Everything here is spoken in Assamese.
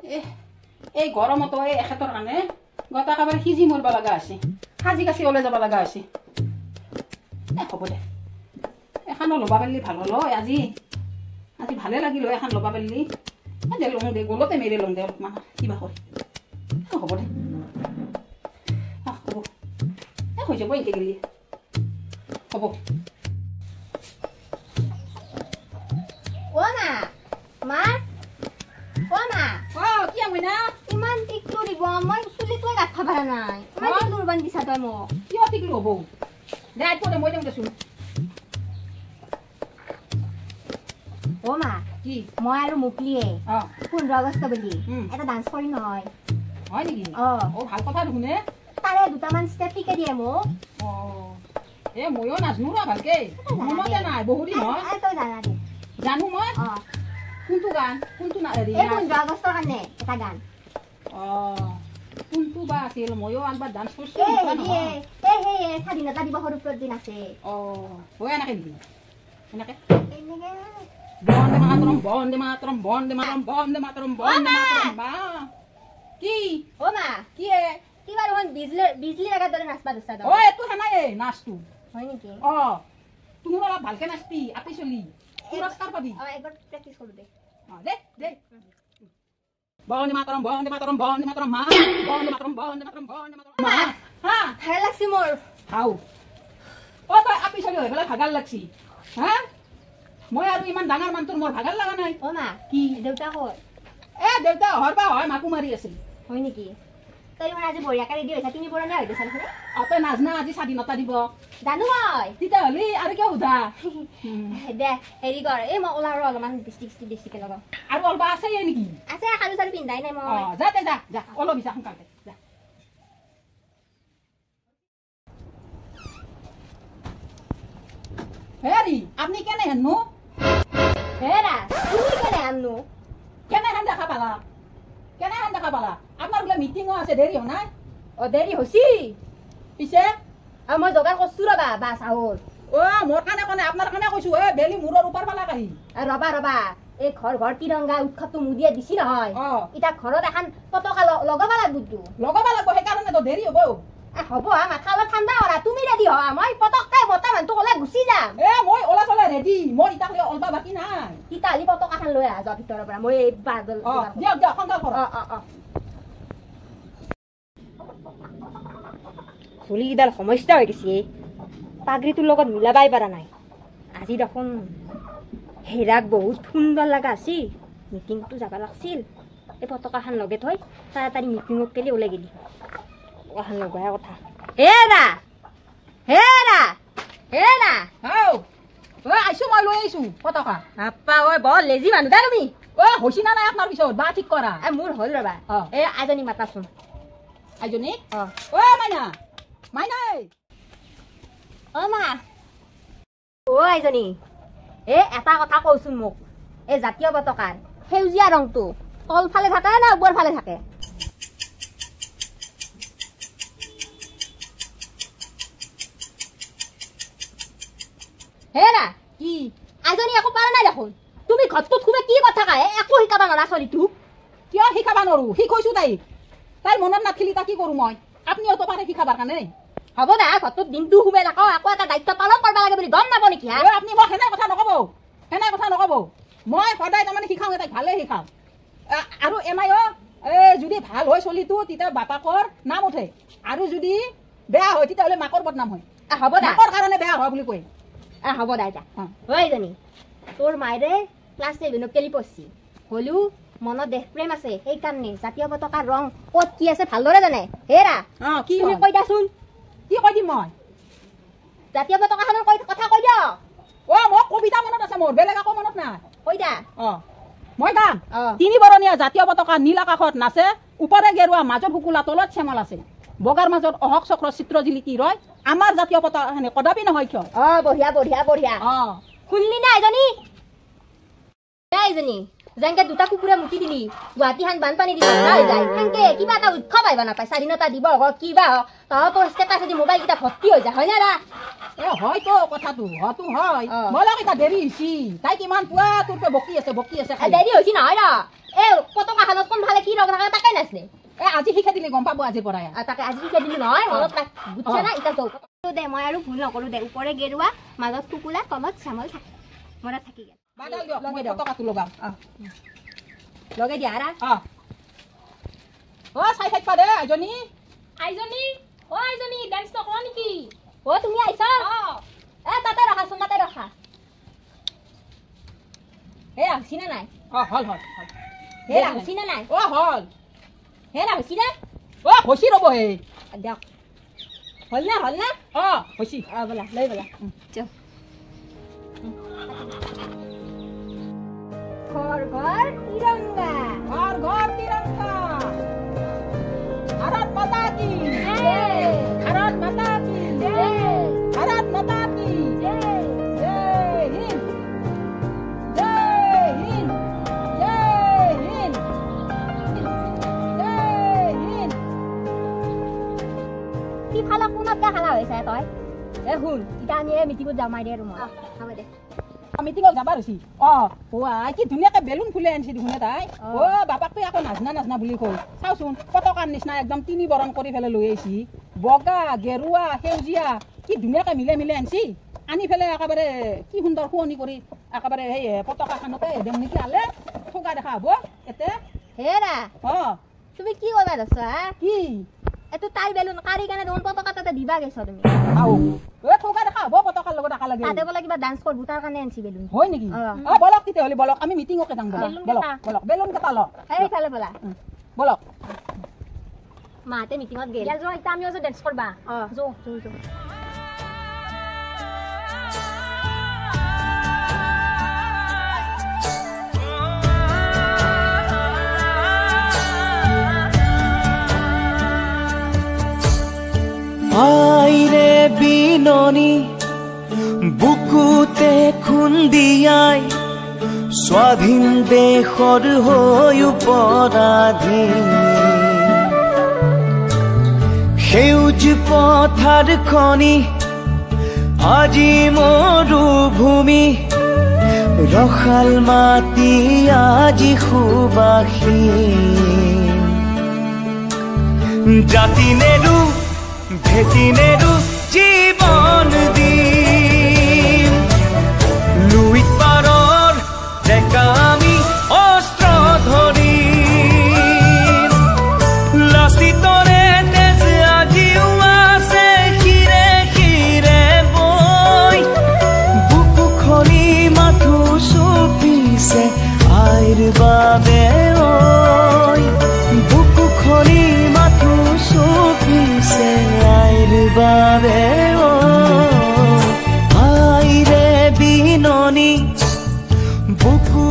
এই গৰমতো এই এখেতৰ কাৰণে গতা একেবাৰে সিজি মৰিব লগা আছে, সাজি কাচি ওলাই যাব লগা আছে। হ'ব দে, এখানো ল'বা পাৰিলি ভাল হ'ল আজি আজি ভালে লাগিল এখন ল'বা পাৰিলি। দে লওঁ দে, গলতে মেৰি লওঁ দে অলপমান কিবা হয়। হ'ব দে, হ'ব হৈ যাব এনেকে গেলি হ'ব। কি আমি না ইমান টিকলো দিব মই চুলিটোৱে গাঁঠা পাৰা নাই। ইমান টিকলো ৰুবান দিছা তই মোক। কিয় টিকলো হ'ব দে, আইটো দে মই দিম দেচোন। মা কি মই আৰু মুকলিয়ে 15 আগষ্ট বুলি এটা ডান্স কৰি নহয়। হয় নেকি? ভাল কথা দেখোন। তাৰে দুটামান ষ্টেপ শিকাই দিয়ে মোক। ময়ো নাজনো ৰ ভালকে, মনতে নাই বহুত দিন হয়। তই জানা দে। জানো মই। কোনটো গান কোনটো এই 15 আগষ্টৰ কাৰণে এটা গান। কোনটো বা আছিল? ময়ো একবাৰ ডান্স কৰিছো। স্বাধীনতা দিৱসৰ ওপৰত দিন আছে। হয় এনেকে নেকি? এনেকে বন্দে মাতৰম বন্দে মাতৰম বন্দে মাতৰম বন্দে মাতৰম বন্দে মাতৰম। মা কি মা কি কিবা দেখোন বিজলী লগাৰ দৰে নাচবা দিছা তই। এইটো সেনাই নাচটো হয় নেকি? তুমি অলপ ভালকে নাচবি, আপি চলি পুৰস্কাৰ পাবি। একবাৰ প্ৰেক্টিচ কৰো দে। দে দে বন্দে মাতৰম বন্দে মাতৰম বন্দে মাতৰম মা বন্দে মাতৰম বন্দে মাতৰম বন্দে মাতৰম মা। ভাল লাগছি মোৰ। হাও তই আপি চলি হৈ পেলাই ভাগাৰ লাগছি। মই আৰু ইমান ডাঙৰ মানুহটোৰ মোৰ ভাগাৰ লগা নাই। মা কি দেউতা কয়? দেউতা অহাৰ বা হয় মাকো মাৰি আছিল। হয় নেকি? তই মানে আজি বঢ়িয়াকে ৰেডি হৈছা, তিনি পুৰণা হৈ গৈছা দেখোন। তই নাজনা আজি স্বাধীনতা দিব? জানো মই। তেতিয়াহ'লে আৰু কিয় সোধা? দে হেৰি কৰ, এই মই ওলাও অলপমান বেছিকে লগাওঁ। আৰু অলপ আছে নেকি? আছে, খাৰু চাৰু পিন্ধাই নাই মই। যা দে যা যা অলপ যা সোনকালে যা। হেৰি আপনি কেনে হেননো? হেৰা তুমি কেনে আননো? কেনেহেন দেখা পালা? কেনেহেন দেখা পালা? আপোনাৰ বোলে মিটিঙো আছে, দেৰি হোৱা নাই? দেৰি হৈছি পিছে মই যোগাৰ কৰছো ৰবা বা চাউল। মোৰ কাৰণে কোনে আপোনাৰ কাৰণে কৈছো। বেলি মূৰৰ ওপৰ পালা কাহি ৰবা এই ঘৰ তিৰংগা উৎসৱটো মুদিয়ে দিছি নহয়। এতিয়া ঘৰত এখন পতাকা লগাবা লাগবো। লগাবা লাগব, সেইকাৰণে তো দেৰি হ'ব। হ'ব মাথা অলপ ঠাণ্ডা কৰা, তুমি ৰেডি হোৱা, মই পতককে বতা মানুহটো ওলাই গুচি যাম। মই ওলা চলা ৰেডি, মোৰ ইটাক অলবা বাকী নাই। ইটালি পতকাখন লৈ আহ যোৱা ভিতৰৰ পৰা, মই এই বাদল দিয়ক দিয়ক সোনকাল কৰ। চুলিকেইডাল সমস্যা হৈ গৈছে, পাগৰিটোৰ লগত মিলাবাই পৰা নাই। আজি দেখোন হেৰাক বহুত সুন্দৰ লগা আছিল, মিটিংটো যাব লাগিছিল। এই পতকাখন লগে থৈ তাড়াতাড়ি মিটিঙত গেলি ওলাই গেলি পতকাখন লগাই কথা। হেৰা হেৰা হেৰা আইছো, মই লৈ আহিছো পতকা। আপা বৰ লেজি মানুহ দা তুমি। হৈছি না নাই আপোনাৰ পিছত বা ঠিক কৰা? মোৰ হ'ল ৰবা। আইজনী মাতাচোন। আইজনী মাইনা মাইনাই মা আইজনী এটা কথা কওচোন মোক। এই জাতীয় পতাকাৰ সেউজীয়া ৰংটো তল ফালে থাকে না ওপৰ ফালে থাকে? হেৰা কি আইজনী একো পাৰা নাই দেখোন। তুমি ঘৰটোত খুবে কি কথা কাহে, একো শিকাবা নোৱাৰা ছোৱালীটোক? কিয় শিকাবা নোৱাৰো? শিকাইছো তাইৰ মনত নাথিলি তা কি কৰো মই? আপুনিও তো পাৰে শিকাবাৰ কাৰণে। হ'ব দা, ঘৰটোত দিনটো সোমাই থাকক, আকৌ এটা দায়িত্ব পালন কৰিব লাগে বুলি গম নাপাব নেকি? আপুনি মোক সেনে কথা নকব, সেনে কথা নকব। মই সদায় তাৰমানে শিকাওঁ, তাইক ভালে শিকাওঁ। আৰু যদি ভাল হয় চলিটো তেতিয়া বাপাকৰ নাম উঠে, আৰু যদি বেয়া হয় তেতিয়াহ'লে মাকৰ বদনাম হয়। হ'ব দা, মাকৰ কাৰণে বেয়া হয় বুলি কয়। হ'ব দা এতিয়া হয়জনী তোৰ মায়েৰে ক্লাছ 7 কেলি পঢ়ছি, হ'লেও মনত দেশ প্ৰেম আছে, সেইকাৰণে জাতীয় পতাকাৰ ৰং ক'ত কি আছে ভালদৰে জানে। হেৰা কি তুমি কৈ দিয়াচোন। কি কৈ দিম মই? জাতীয় পতাকাখনৰ কথা কৈ দিয়। মোৰ কবিতা মনত আছে, মোৰ বেলেগ একো মনত নাই। কৈ দা। মই গাম। 3 বৰণীয়া জাতীয় পতাকা নীল আকাশত নাচে, ওপৰে গেৰুৱা মাজত শুকুলা তলত শ্যামল আছে, বগাৰ মাজত অহক চক্ৰ চিত্ৰ জিলিকি ৰয়, আমাৰ জাতীয় পতাকা কদাপি নহয় কিয়। বঢ়িয়া বঢ়িয়া বঢ়িয়া। শুনলি না এজনী যেনকে দুটা কুকুৰে মুতি দিলি গুৱাহাটীখন বানপানী দি হৈ যায়, সেনকে কিবা এটা উৎসৱ আহিব নাপায়, স্বাধীনতা দিৱস হওক কিবা হওক, তহঁতৰ ষ্টেটাছেদি মোবাইল কেইটা ভৰ্তি হৈ যায়, হয় না? হয়তো কথাটো হয়তো হয়। মই এটা দেৰি হৈছি, তাই কিমান পুৱা তোৰকে বকি আছে দেৰি হৈছি নহয় ৰ। এই পতাকাখনত কোনফালে কি ৰং থাকে তাকে নাচলে আজি শিকাই দিলে গম পাব আজিৰ পৰাই তাকে আজি শিকাই দিলো নহয় মনত বুজিছা না এতিয়া যাওঁ দে মই আৰু ভুল নকৰো দে ওপৰে গেৰুৱা মাজত কুকুলা তলত চামল থাকে মনত থাকি গেল বাদাল দিয়ক মই পতাকাটো লগাম লগাই দিয়া আৰা চাই থাকিবা দে আইজনী আইজনী ডান্স নকৰা নেকি তুমি আহিছা তাতে ৰখাচোন তাতে ৰখা আহিছি না নাই হল আহিছি না নাই হল আহিছি না হৈছি ৰ'ব হে দিয়ক হল না হৈছি বোলা লৈ বোলা ঘৰ ঘৰ তিৰংগা ভাৰত মাতা কি ভাৰত মাতা কি ভাৰত মাতা কি জয় হিন্দ জয় হিন্দ জয় হিন্দ জয় হিন্দ কি খালা কোনত খালা হৈছে তই শুন এতিয়া আমি মিটিঙত যাম দে ৰুমত হ'ব দে মিটিঙত যাবা ৰছি কি ধুনীয়াকে বেলুন ফুলে আনিছে দেখোন তাই বাপাকতো আকৌ নাজনা বুলি কয় চাওচোন পতকাৰ নিচিনা একদম 3 বৰণ কৰি পেলাই লৈ আহিছি বগা গেৰুৱা সেউজীয়া কি ধুনীয়াকে মিলে আনিছি আনি পেলাই একেবাৰে কি সুন্দৰ শুৱনি কৰি একেবাৰে সেই পতকাখনতে দেম নেকি আলে ঠগা দেখা হ'ব এতে হেৰা তুমি কি ক'বা দছা কি এটো তাই বেলুন কাৰি কেনে দেখোন পতকা তাতে দিবা গৈছ তুমি ঠগা দেখা হ'ব পতকাৰ লগত একা লাগে তাতে বোলে কিবা ডান্স কৰিব তাৰ কাৰণে আনিছি বেলুন হয় নেকি বলক তেতিয়াহ'লে বলক আমি মিটিঙকে যাম বলক বেলুন কেইটা ল এইফালে বলা বলক মাতে মিটিঙত গেল এতিয়া আমিও যে ডান্স কৰবা যো আইৰে বিননি বুকুতে খুন্দিয়াই স্বাধীন দেশৰ হৈ পৰাধীন সেউজ পথাৰ খনি আজি মৰুভূমি ৰসাল মাটি আজি সুবাসীন জাতি নেৰু ভেটি নেৰু জীৱন দিন লুইত পাৰৰ ডেকা আমি অস্ত্ৰ ধৰি লাচিতৰে তেজ আজিও আছে শিৰে শিৰে বৈ বুকু খনি মাথো চুপিছে আইৰ বাবে বুকু খনি মাথো চুপিছে আইৰ বাবে আইৰে বিননি বুকু